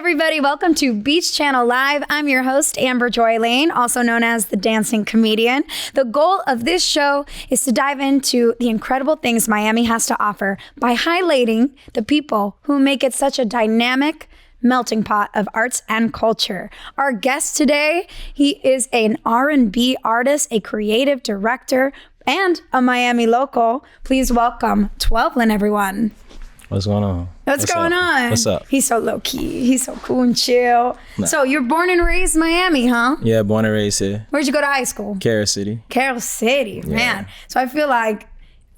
everybody. Welcome to Beach Channel Live. I'm your host, Amber Joy Lyne, also known as the Dancing Comedian. The goal of this show is to dive into the incredible things Miami has to offer by highlighting the people who make it such a dynamic melting pot of arts and culture. Our guest today, he is an R&B artist, a creative director, and a Miami local. Please welcome 12lin, everyone. What's going on? What's going on? What's up? He's so low key. He's so cool and chill. Nah. So you're born and raised in Miami, huh? Yeah, born and raised here. Where'd you go to high school? Carol City. Carol City, man. So I feel like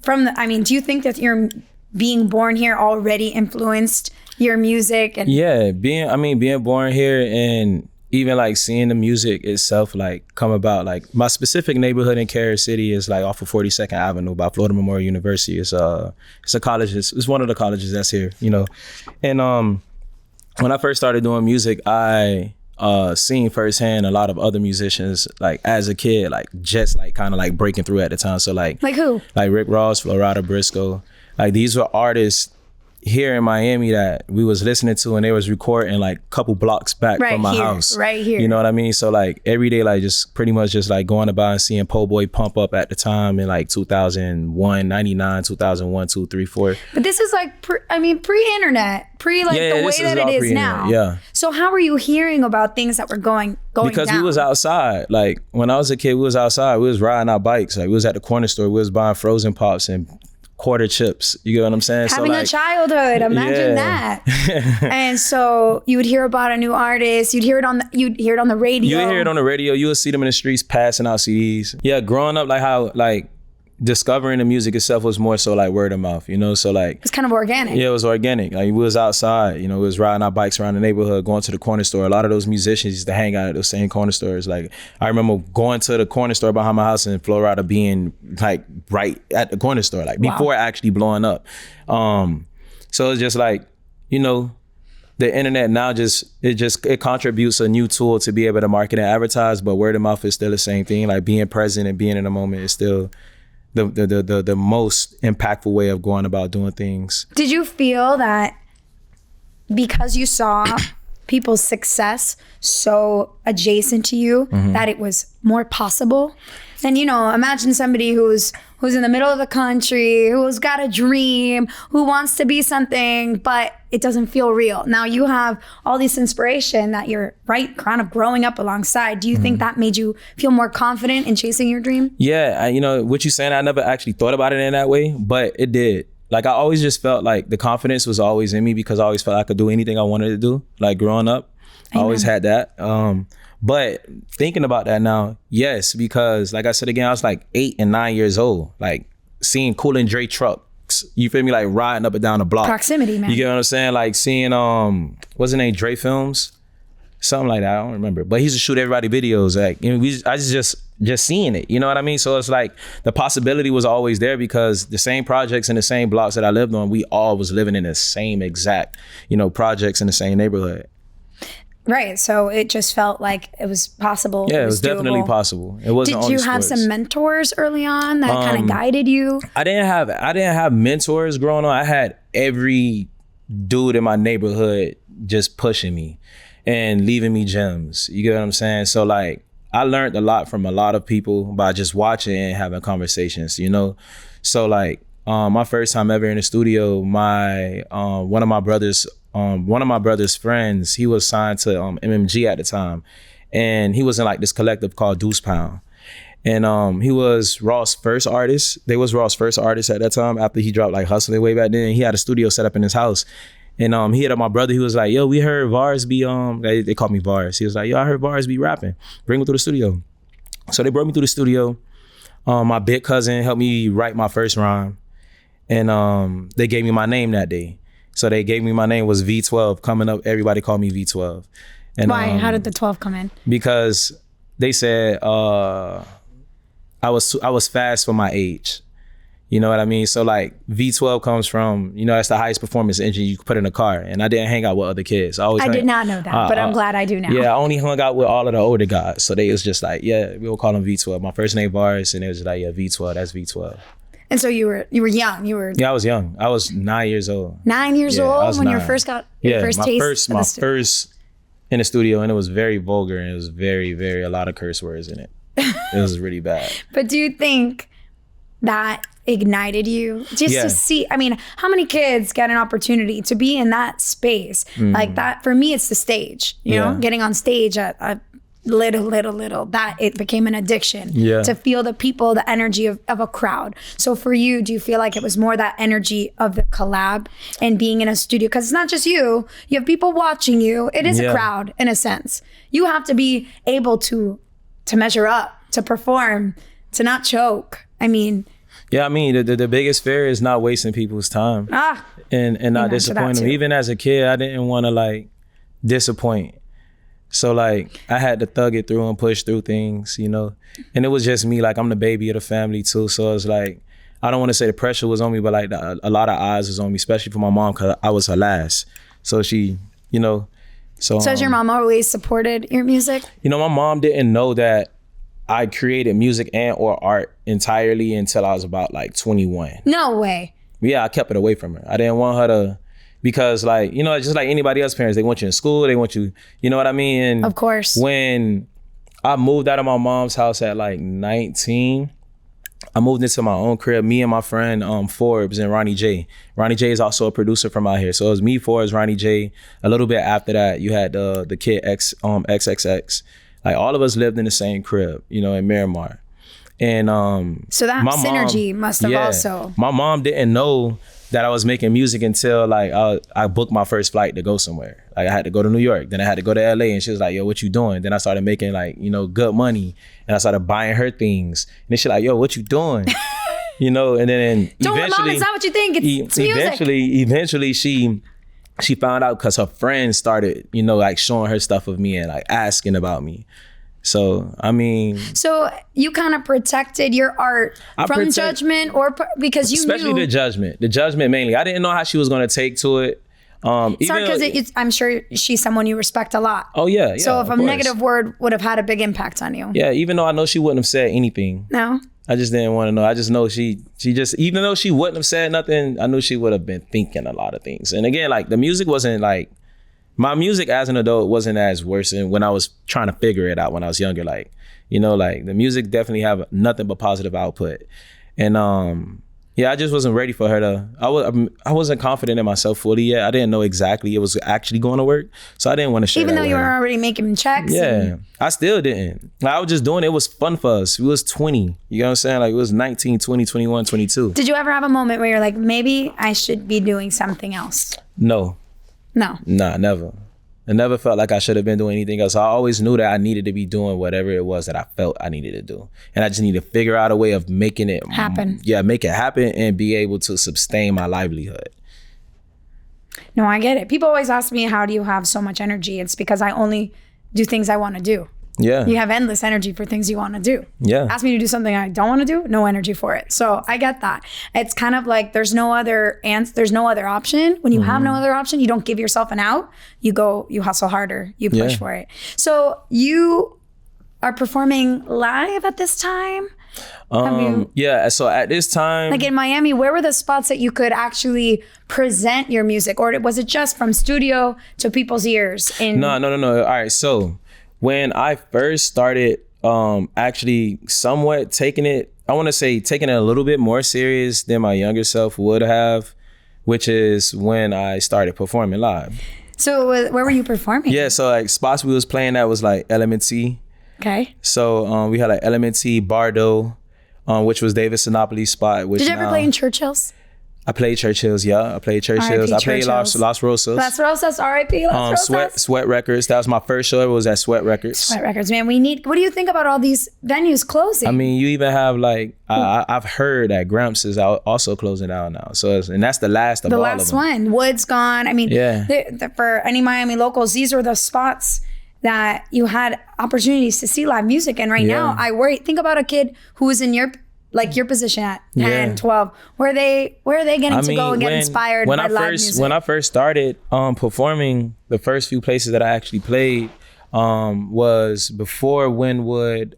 do you think that you're being born here already influenced your music? And yeah, being born here and even like seeing the music itself like come about. Like my specific neighborhood in Carol City is like off of 42nd Avenue by Florida Memorial University. It's a college. It's one of the colleges that's here, you know. And when I first started doing music, I seen firsthand a lot of other musicians like as a kid, like just like kind of like breaking through at the time. So like who? Like Rick Ross, Florida Briscoe. Like these were artists here in Miami that we was listening to, and they was recording like a couple blocks back from my house. Right here. You know what I mean? So like every day, like just pretty much just like going about and seeing Po' Boy pump up at the time in like 2001, 99, 2001, 2, 3, 4. But this is like, pre-internet, the way that it is now. Yeah. So how were you hearing about things that were going because down? We was outside. Like when I was a kid, we was outside. We was riding our bikes. Like we was at the corner store. We was buying frozen pops and quarter chips. You get what I'm saying? Having a childhood, imagine that. And so you would hear about a new artist. You'd hear it on the radio. You would hear it on the radio. You would see them in the streets passing out CDs. Yeah, growing up, like how like discovering the music itself was more so like word of mouth, you know? So like it's kind of organic. Yeah, it was organic. Like we was outside, you know, we was riding our bikes around the neighborhood, going to the corner store. A lot of those musicians used to hang out at those same corner stores. Like I remember going to the corner store behind my house in Florida being like right at the corner store, like before actually blowing up. So it's just like, you know, the internet now it contributes a new tool to be able to market and advertise, but word of mouth is still the same thing. Like being present and being in the moment is still the most impactful way of going about doing things. Did you feel that because you saw people's success so adjacent to you, that it was more possible? And, you know, imagine somebody who's in the middle of the country, who's got a dream, who wants to be something, but it doesn't feel real. Now you have all this inspiration that you're kind of growing up alongside. Do you think that made you feel more confident in chasing your dream? Yeah, you know, what you're saying, I never actually thought about it in that way, but it did. Like I always just felt like the confidence was always in me because I always felt I could do anything I wanted to do. Like growing up, I always had that. But thinking about that now, yes, because like I said again, I was like 8 and 9 years old, like seeing Cool and Dre trucks, you feel me, like riding up and down the block. Proximity, man. You get what I'm saying? Like seeing, what's his name, Dre Films? Something like that, I don't remember. But he used to shoot everybody videos. Like, you know, I just seeing it, you know what I mean? So it's like the possibility was always there because the same projects and the same blocks that I lived on, we all was living in the same exact, you know, projects in the same neighborhood. Right, so it just felt like it was possible. Yeah, it was definitely possible. It wasn't. Did you have some mentors early on that kind of guided you? I didn't have mentors growing up. I had every dude in my neighborhood just pushing me and leaving me gems. You get what I'm saying? So like, I learned a lot from a lot of people by just watching and having conversations. You know, so like my first time ever in the studio, one of my brother's friends, he was signed to MMG at the time, and he was in like this collective called Deuce Pound, and he was Ross' first artist. They was Ross' first artist at that time after he dropped like Hustling way back then. He had a studio set up in his house, and he hit up my brother. He was like, "Yo, we heard Vars be they called me Vars." He was like, "Yo, I heard Vars be rapping. Bring him through the studio." So they brought me through the studio. My big cousin helped me write my first rhyme, and they gave me my name that day. So they gave me my name was V12. Coming up, everybody called me V12. And why? How did the 12 come in? Because they said I was fast for my age. You know what I mean? So like V12 comes from, you know, that's the highest performance engine you can put in a car. And I didn't hang out with other kids. I did not know that, but I'm glad I do now. Yeah, I only hung out with all of the older guys. So they was just like, yeah, we will call them V12. My first name Vars, and it was just like, yeah, V12, that's V12. And so you were young. Yeah, I was young. I was 9 years old. 9 years old when you first got your first taste. My first in the studio, and it was very vulgar, and it was very, very, a lot of curse words in it. It was really bad. But do you think that ignited you just to see? I mean, how many kids get an opportunity to be in that space like that? For me, it's the stage, you know, getting on stage at little, that it became an addiction to feel the people, the energy of a crowd. So for you, do you feel like it was more that energy of the collab and being in a studio? Because it's not just you have people watching you. It is a crowd in a sense. You have to be able to measure up, to perform, to not choke. I mean, the biggest fear is not wasting people's time and not disappoint them. Even as a kid, I didn't want to like disappoint. So like I had to thug it through and push through things, you know, and it was just me. Like I'm the baby of the family too. So it's like, I don't want to say the pressure was on me, but like a lot of eyes was on me, especially for my mom, because I was her last. So she, you know, so has your mom always supported your music? You know, my mom didn't know that I created music and or art entirely until I was about like 21. No way. Yeah, I kept it away from her. I didn't want her to, because like, you know, just like anybody else's parents, they want you in school, they want you, you know what I mean? And of course. When I moved out of my mom's house at like 19, I moved into my own crib, me and my friend Forbes and Ronnie J. Ronnie J is also a producer from out here. So it was me, Forbes, Ronnie J. A little bit after that, you had the kid XXX. Like all of us lived in the same crib, you know, in Miramar. And so that synergy must have also. My mom didn't know that I was making music until like I booked my first flight to go somewhere. Like I had to go to New York, then I had to go to LA, and she was like, yo, what you doing? Then I started making like, you know, good money, and I started buying her things. And then she like, yo, what you doing? You know, and then don't eventually, mom, it's not what you think, it's music. Eventually she found out because her friends started, you know, like showing her stuff of me and like asking about me. So, I mean. So you kind of protected your art from judgment because you especially knew. The judgment mainly. I didn't know how she was going to take to it. Because I'm sure she's someone you respect a lot. Oh yeah. So if a negative word would have had a big impact on you. Yeah, even though I know she wouldn't have said anything. No. I just didn't want to know. I just know she just, even though she wouldn't have said nothing, I knew she would have been thinking a lot of things. And again, like the music wasn't like, my music as an adult wasn't as worse than when I was trying to figure it out when I was younger. Like, you know, like the music definitely have nothing but positive output. And I just wasn't ready for her to, I wasn't confident in myself fully yet. I didn't know exactly it was actually going to work. So I didn't want to share even that though with you were her. already making checks. Yeah, I still didn't. Like, I was just doing it. It was fun for us. We was 20. You know what I'm saying? Like it was 19, 20, 21, 22. Did you ever have a moment where you're like, maybe I should be doing something else? No. No. Nah, never. I never felt like I should have been doing anything else. I always knew that I needed to be doing whatever it was that I felt I needed to do. And I just need to figure out a way of making it happen. Yeah, make it happen and be able to sustain my livelihood. No, I get it. People always ask me, how do you have so much energy? It's because I only do things I want to do. Yeah. You have endless energy for things you want to do. Yeah. Ask me to do something I don't want to do, no energy for it. So I get that. It's kind of like there's no other option. When you have no other option, you don't give yourself an out. You hustle harder, you push for it. So you are performing live at this time? Yeah, so at this time, like in Miami, where were the spots that you could actually present your music? Or was it just from studio to people's ears? No. All right, so when I first started actually somewhat taking it a little bit more serious than my younger self would have, which is when I started performing live. So where were you performing? Yeah, so like spots we was playing at was like Element-T. Okay. So we had like Element-T, Bardo, which was David Sinopoly's spot. Which did you ever play in Churchill's? I played Churchill's, yeah. I played Churchill's. I played Las Rosas. Las Rosas, R.I.P. Las Rosas. Sweat Records. That was my first show. It was at Sweat Records. Sweat Records, man. What do you think about all these venues closing? I mean, you even have like, I've heard that Gramps is also closing down now. So, and that's the last of all of them. The last one. Wood's gone. I mean, yeah. For any Miami locals, these were the spots that you had opportunities to see live music. And now I worry, think about a kid who was in your position at 10, 12, where are they getting to go and get inspired by live music? When I first started performing, the first few places that I actually played was before Wynwood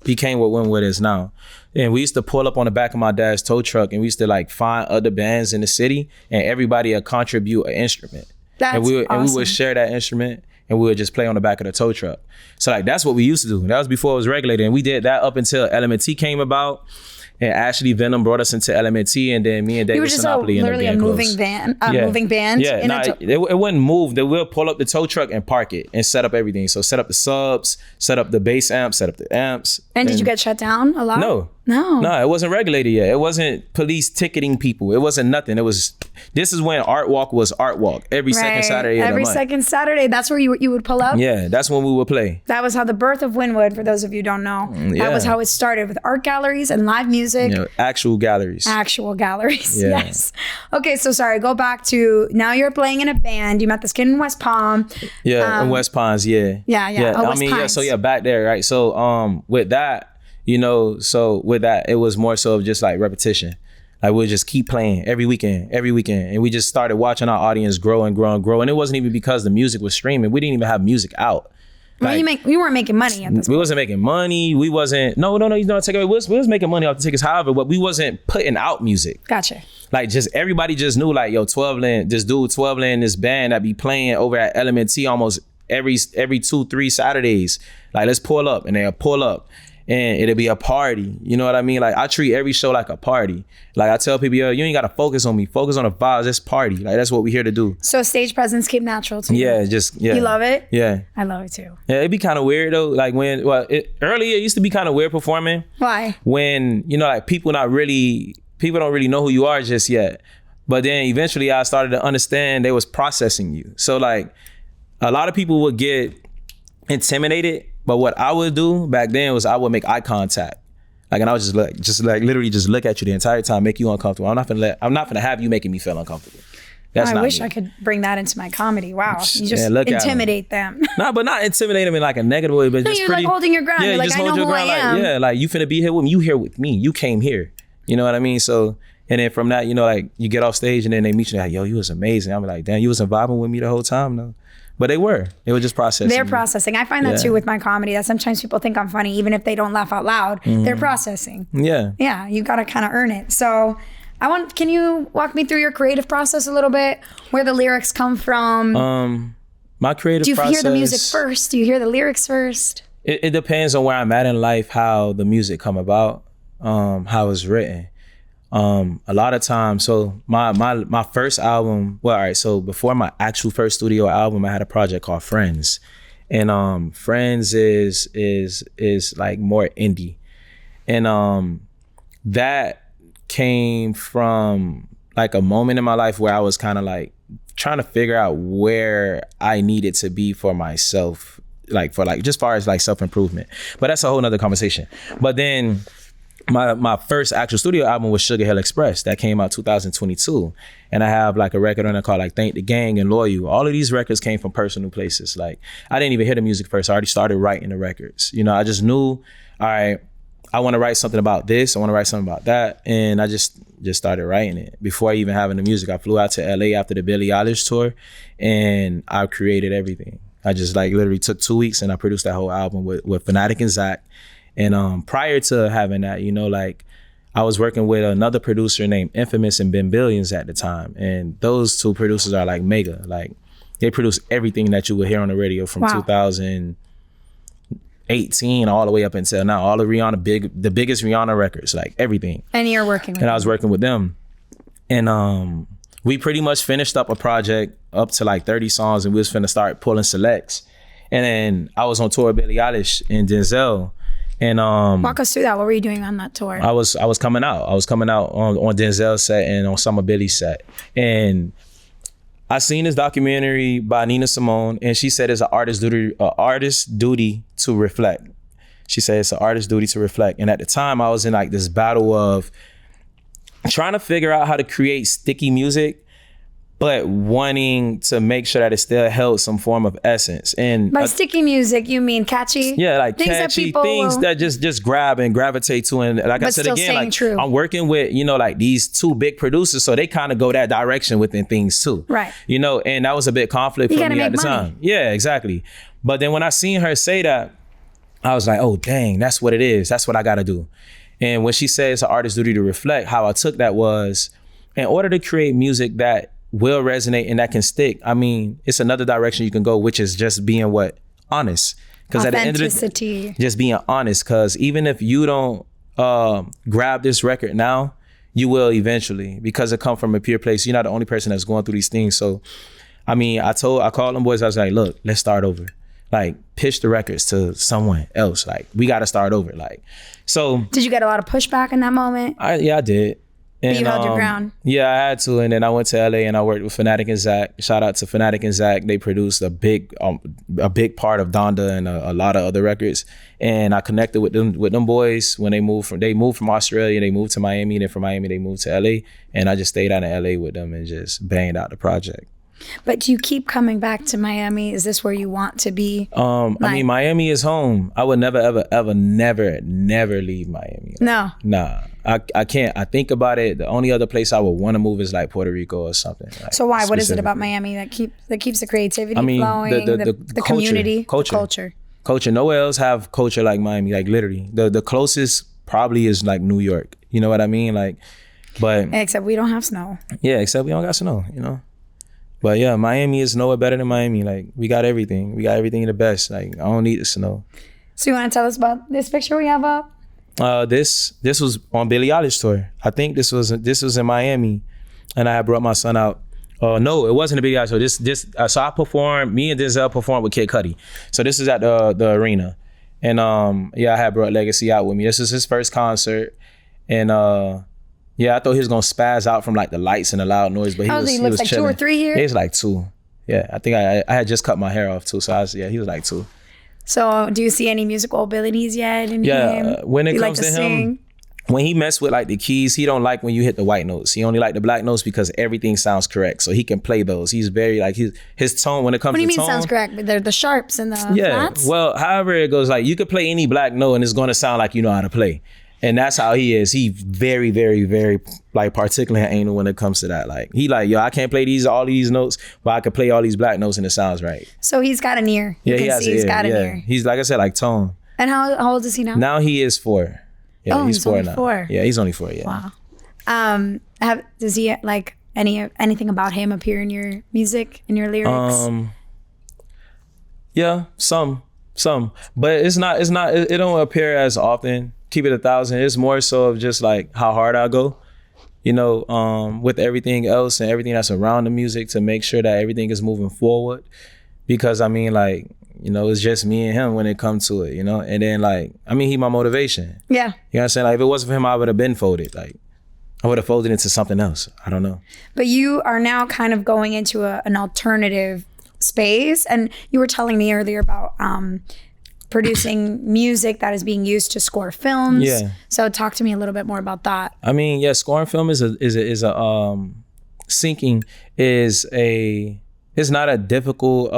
became what Wynwood is now. And we used to pull up on the back of my dad's tow truck, and we used to like find other bands in the city, and everybody would contribute an instrument. That's awesome. And we would share that instrument. and we would just play on the back of the tow truck. So like that's what we used to do. That was before it was regulated, and we did that up until LMT came about. And Ashley Venom brought us into LMT, and then me and David Sinopoli. You were just literally a moving band. Yeah, it wouldn't move. They will pull up the tow truck and park it and set up everything. So set up the subs, set up the bass amps, set up the amps. And did you get shut down a lot? No, it wasn't regulated yet. It wasn't police ticketing people. It wasn't nothing. This is when Art Walk was Art Walk every second Saturday of the month. Every second Saturday, that's where you would pull up? Yeah, that's when we would play. That was how the birth of Wynwood, for those of you who don't know, that was how it started, with art galleries and live music. Actual galleries. Yes. Okay, so sorry, go back to, now you're playing in a band. You met this kid in West Palm. Yeah, in West Palms, yeah. Yeah. Oh, West Palms. So back there, right? So with that, it was more so of just like repetition. Like we'll just keep playing every weekend. And we just started watching our audience grow and grow and grow. And it wasn't even because the music was streaming. We didn't even have music out. Like, we weren't making money at this point. We wasn't making money. We wasn't, no, you don't take away. We was making money off the tickets, however, but we wasn't putting out music. Gotcha. Like just everybody just knew like, yo, 12 Land, this dude 12 Land, this band that be playing over at LMT almost every 2-3 Saturdays. Like let's pull up, and they'll pull up. And it'll be a party. You know what I mean? Like I treat every show like a party. Like I tell people, yo, you ain't gotta focus on me. Focus on the vibes. It's party. Like that's what we're here to do. So stage presence came natural to you. Yeah, You love it? Yeah. I love it too. Yeah, it'd be kind of weird though. Like earlier it used to be kind of weird performing. Why? When, like people don't really know who you are just yet. But then eventually I started to understand they was processing you. So like a lot of people would get intimidated. But what I would do back then was I would make eye contact. Like, and I would just literally look at you the entire time, make you uncomfortable. I'm not gonna have you making me feel uncomfortable. That's I wish I could bring that into my comedy. Wow. You just intimidate them. Nah, but not intimidate them in like a negative way, but just you're like holding your ground. Yeah, you're like, just I know who I am. Like, like you finna be here with me. You here with me. You came here. You know what I mean? So, and then from that, like you get off stage and then they meet you like, yo, you was amazing. I'm like, damn, you wasn't vibing with me the whole time, though. But they were just processing. They're processing. I find that too with my comedy, that sometimes people think I'm funny, even if they don't laugh out loud, they're processing. Yeah. Yeah, you gotta kind of earn it. So can you walk me through your creative process a little bit? Where the lyrics come from? My creative process. Do you hear the music first? Do you hear the lyrics first? It depends on where I'm at in life, how the music come about, how it's written. A lot of times, so my first album, so before my actual first studio album, I had a project called Friends. And Friends is like more indie. And that came from like a moment in my life where I was kind of like trying to figure out where I needed to be for myself, like for like just far as like self-improvement. But that's a whole nother conversation. But then my first actual studio album was Sugar Hill Express that came out 2022. And I have like a record on it called like Thank the Gang and Loyal. All of these records came from personal places. Like I didn't even hear the music first. I already started writing the records. I just knew, all right, I want to write something about this. I want to write something about that. And I just started writing it. Before even having the music, I flew out to LA after the Billie Eilish tour and I created everything. I just like literally took 2 weeks and I produced that whole album with Fanatic and Zach. And prior to having that, like I was working with another producer named Infamous and Ben Billions at the time. And those two producers are like mega. Like they produce everything that you would hear on the radio from 2018 all the way up until now. All the the biggest Rihanna records, like everything. And you're working with them. And I was working with them. And we pretty much finished up a project up to like 30 songs and we was finna start pulling selects. And then I was on tour with Billie Eilish and Denzel. And walk us through that. What were you doing on that tour? I was coming out. I was coming out on Denzel's set and on some of Billy's set. And I seen this documentary by Nina Simone, and she said it's an artist's duty to reflect. She said it's an artist's duty to reflect. And at the time, I was in like this battle of trying to figure out how to create sticky music, but wanting to make sure that it still held some form of essence. And by sticky music, you mean catchy? Yeah, like catchy things that just grab and gravitate to. And like I said again, like true. I'm working with, like these two big producers, so they kind of go that direction within things too. Right. And that was a bit conflict for me at the time. Yeah, exactly. But then when I seen her say that, I was like, oh dang, that's what it is. That's what I gotta do. And when she said it's an artist's duty to reflect, how I took that was, in order to create music that will resonate and that can stick, I mean, it's another direction you can go, which is just being honest. Because at the end of the day, just being honest. Because even if you don't grab this record now, you will eventually, because it come from a pure place. You're not the only person that's going through these things. So, I mean, I called them boys. I was like, look, let's start over. Like, pitch the records to someone else. Like, we got to start over. Like, so. Did you get a lot of pushback in that moment? Yeah, I did. And, but you held your ground. Yeah, I had to. And then I went to LA and I worked with Fanatic and Zach. Shout out to Fanatic and Zach. They produced a big part of Donda and a lot of other records. And I connected with them boys when they moved from Australia. They moved to Miami. And then from Miami, they moved to LA. And I just stayed out in LA with them and just banged out the project. But do you keep coming back to Miami? Is this where you want to be? I mean, Miami is home. I would never, ever, ever, never leave Miami. No. Nah, I can't. I think about it. The only other place I would want to move is like Puerto Rico or something. Like, so why? What is it about Miami that keeps the creativity flowing? The community, culture. Nowhere else have culture like Miami. Like literally, the closest probably is like New York. You know what I mean? Like, but except we don't have snow. Yeah, except we don't got snow. You know. But yeah, Miami is nowhere better than Miami. Like, we got everything. We got everything the best. Like, I don't need the snow. So you want to tell us about this picture we have up? This was on Billie Eilish tour. I think this was in Miami, and I had brought my son out. No, it wasn't a Billie Eilish tour. So I performed. Me and Denzel performed with Kid Cudi. So this is at the arena, and I had brought Legacy out with me. This is his first concert, and yeah, I thought he was gonna spaz out from like the lights and the loud noise, but he was like chilling. 2 or 3 years? He was like 2. Yeah, I think I had just cut my hair off too, so he was like 2. So do you see any musical abilities yet in him? When it comes to him, when he mess with like the keys, he don't like when you hit the white notes. He only like the black notes because everything sounds correct, so he can play those. He's very like his tone when it comes to tone. What do you mean sounds correct? But they're the sharps and the flats? Well, however it goes, like you could play any black note and it's gonna sound like you know how to play. And that's how he is. He very, very, very like particular and anal when it comes to that. Like he like, yo, I can't play all these notes, but I can play all these black notes and it sounds right. So he's got an ear. He's got an ear. He's like I said, like tone. And how old is he now? Now he is 4. Yeah, he's 4 now. 4. Yeah, he's only 4. Yeah. Wow. Does he like anything about him appear in your music, in your lyrics? Yeah, some, but it's not. It don't appear as often. Keep it 1,000. It's more so of just like how hard I go, you know, with everything else and everything that's around the music to make sure that everything is moving forward. Because I mean, like, you know, it's just me and him when it comes to it, you know. And then like, I mean, he my motivation. Yeah. You know what I'm saying? Like, if it wasn't for him, I would have been folded. Like, I would have folded into something else. I don't know. But you are now kind of going into an alternative space, and you were telling me earlier about producing music that is being used to score films. Yeah. So talk to me a little bit more about that. I mean, yeah, scoring film is a syncing is not a difficult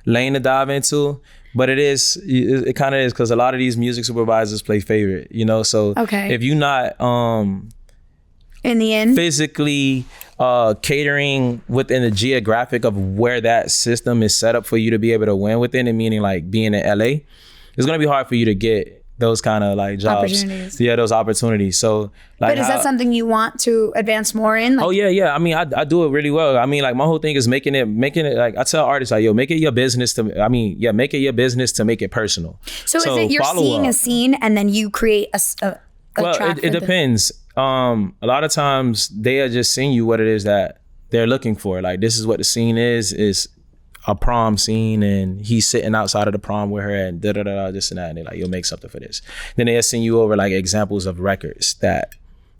lane to dive into, but it kind of is, because a lot of these music supervisors play favorite, you know. So if you're not in the end physically catering within the geographic of where that system is set up for you to be able to win within it, meaning like being in LA, it's gonna be hard for you to get those kind of like jobs. Yeah, those opportunities. So like, but is that something you want to advance more in? Like, oh yeah. I mean, I do it really well. I mean, like my whole thing is making it like, I tell artists like, yo, make it your business to make it your business to make it personal. So is it you're seeing a scene and then you create a track? It depends. A lot of times they are just seeing you what it is that they're looking for. Like, this is what the scene is a prom scene, and he's sitting outside of the prom with her and this and that, and they're like, you'll make something for this. Then they'll send you over like examples of records that,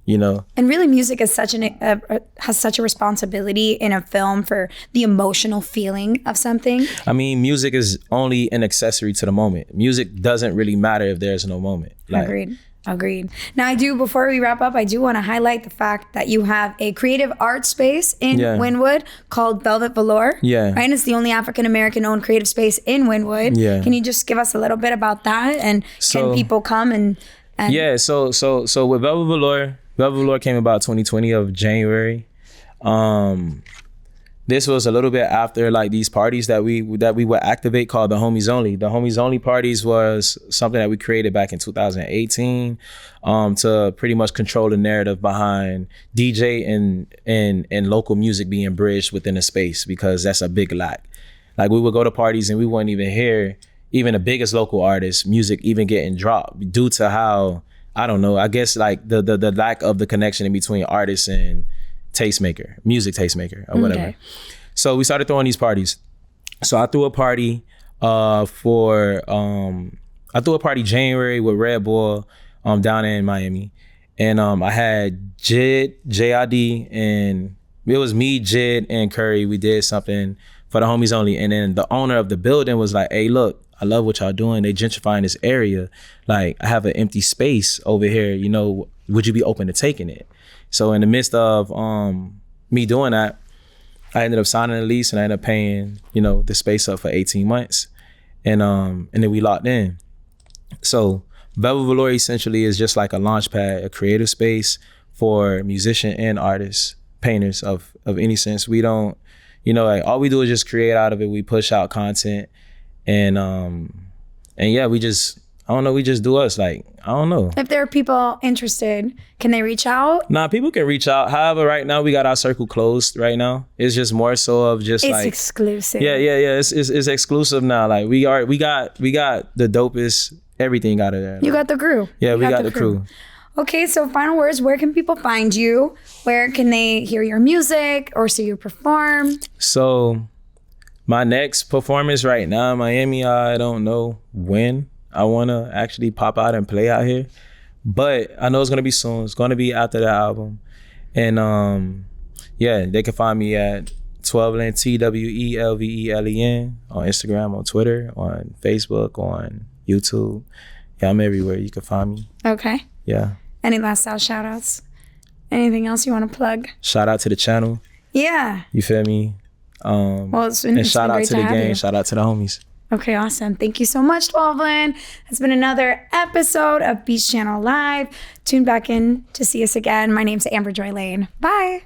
you know. And really, music is has such a responsibility in a film for the emotional feeling of something. I mean, music is only an accessory to the moment. Music doesn't really matter if there's no moment. Like, Agreed. Now before we wrap up, I do want to highlight the fact that you have a creative art space in Wynwood called Velvet Velour. Yeah. Right? And it's the only African-American owned creative space in Wynwood. Yeah. Can you just give us a little bit about that? And can people come and yeah, so with Velvet Velour came about 2020 of January. this was a little bit after like these parties that we would activate called the Homies Only. The Homies Only parties was something that we created back in 2018 to pretty much control the narrative behind DJ and local music being bridged within a space, because that's a big lack. Like, we would go to parties and we wouldn't even hear even the biggest local artists' music even getting dropped due to how, I don't know, I guess like the lack of the connection in between artists and music tastemaker or whatever. Okay. So we started throwing these parties. So I threw a party January with Red Bull down in Miami. And I had JID, and it was me, Jid, and Curry. We did something for the Homies Only. And then the owner of the building was like, hey, look, I love what y'all doing. They gentrifying this area. Like, I have an empty space over here. You know, would you be open to taking it? So in the midst of me doing that, I ended up signing a lease, and I ended up paying, you know, the space up for 18 months. And then we locked in. So Velvet Velour essentially is just like a launch pad, a creative space for musician and artists, painters of any sense. We don't, you know, like, all we do is just create out of it. We push out content, and yeah, we just do us. Like, I don't know. If there are people interested, can they reach out? Nah, people can reach out. However, right now we got our circle closed right now. It's just more so of just it's exclusive. Yeah. It's exclusive now. Like, we got the dopest everything out of there. You got the crew. Yeah, we got the crew. Okay, so final words, where can people find you? Where can they hear your music or see you perform? So my next performance right now in Miami, I don't know when I want to actually pop out and play out here, but I know it's going to be soon. It's going to be after the album. And yeah, they can find me at 12Len, TWELVELEN, on Instagram, on Twitter, on Facebook, on YouTube. Yeah, I'm everywhere. You can find me. Okay. Yeah. Any last shout outs? Anything else you want to plug? Shout out to the channel. Yeah. You feel me? Well, it's been shout out to the gang. You. Shout out to the homies. Okay, awesome. Thank you so much, 12Len. It's been another episode of Beach Channel Live. Tune back in to see us again. My name's Amber Joy Lyne. Bye.